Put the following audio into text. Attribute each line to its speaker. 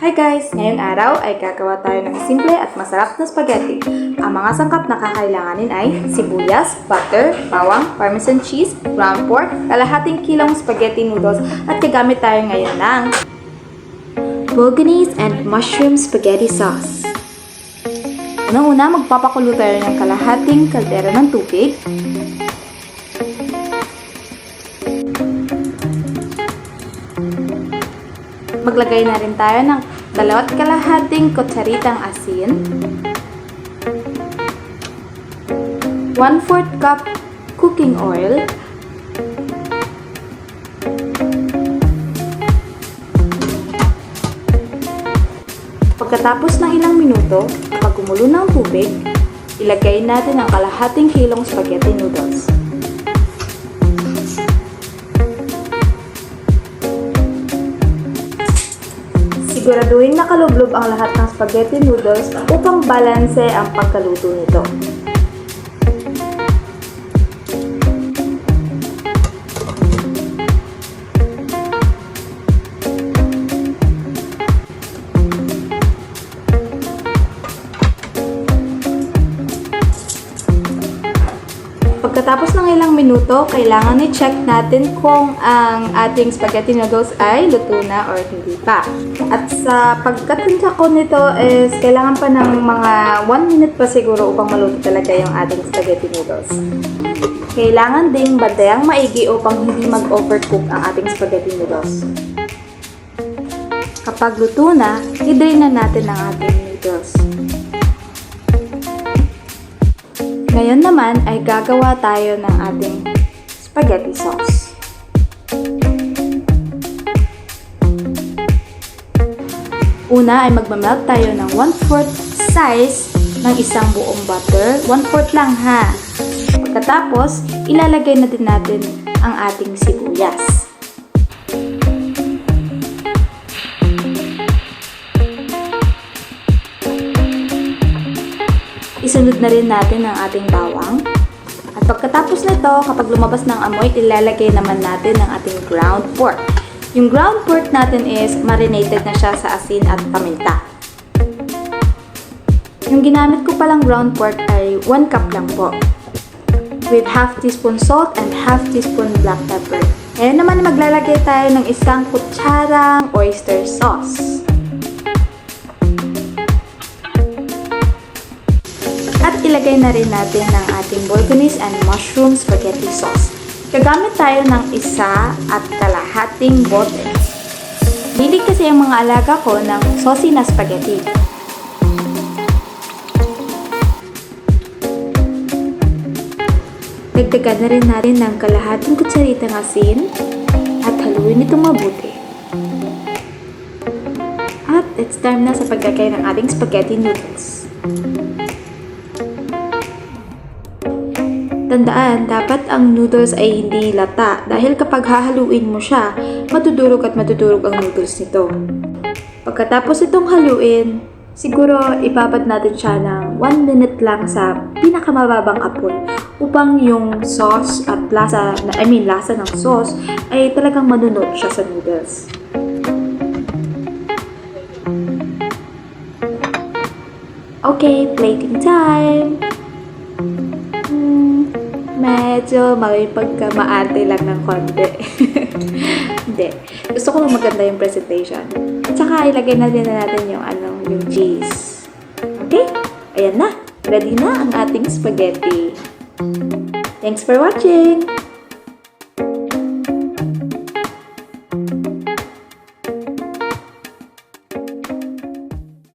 Speaker 1: Hi guys! Ngayong araw ay gagawa tayo ng simple at masarap na spaghetti. Ang mga sangkap na kakailanganin ay sibuyas, butter, bawang, parmesan cheese, ground pork, kalahating kilong spaghetti noodles at gagamit tayo ngayon ng bolognese and mushroom spaghetti sauce. Unang-una, magpapakulo tayo ng kalahating kaldero ng tubig. Maglagay na rin tayo ng 2 kalahating kutsaritang asin, 1/4 cup cooking oil, pagkatapos ng ilang minuto, kapag kumulo ng tubig, ilagay natin ang kalahating kilong spaghetti noodles. Siguraduhin nakalublob ang lahat ng spaghetti noodles upang balanse ang pagkaluto nito. Pagkatapos ng ilang minuto, kailangan i-check natin kung ang ating spaghetti noodles ay luto na or hindi pa. At sa pagkatansya ko nito is kailangan pa ng mga 1 minute pa siguro upang maluto talaga yung ating spaghetti noodles. Kailangan ding bantayang maigi upang hindi mag-overcook ang ating spaghetti noodles. Kapag luto na, i-drain na natin ang ating noodles. Ngayon naman ay gagawa tayo ng ating spaghetti sauce. Una ay magmamelt tayo ng 1/4 size ng isang buong butter. 1/4 lang ha. Pagkatapos, ilalagay na din natin ang ating sibuyas. Isunod na rin natin ang ating bawang. At pagkatapos nito, kapag lumabas ng amoy, ilalagay naman natin ang ating ground pork. Yung ground pork natin is marinated na siya sa asin at paminta. Yung ginamit ko palang ground pork ay 1 cup lang po. With 1/2 teaspoon salt and 1/2 teaspoon black pepper. Ngayon naman maglalagay tayo ng 1 kutsarang oyster sauce. At ilagay na rin natin ang ating bolognese and mushroom spaghetti sauce. Gagamit tayo ng 1 kalahating bote. Hilig kasi ang mga alaga ko ng saucy na spaghetti. Dagdagan na rin natin ng kalahating kutsaritang asin at haluin itong mabuti. At it's time na sa paglagay ng ating spaghetti noodles. Tandaan, dapat ang noodles ay hindi lata dahil kapag hahaluin mo siya, madudurog at madudurog ang noodles nito. Pagkatapos itong haluin, siguro ibabad natin siya ng 1 minute lang sa pinakamababang apoy upang yung sauce at lasa ng sauce ay talagang manunod siya sa noodles. Okay, plating time! Medyo may pagkamaarte lang ng konti. Hindi. Gusto ko maganda yung presentation. At saka ilagay na din natin yung cheese. Okay? Ayan na. Ready na ang ating spaghetti. Thanks for watching!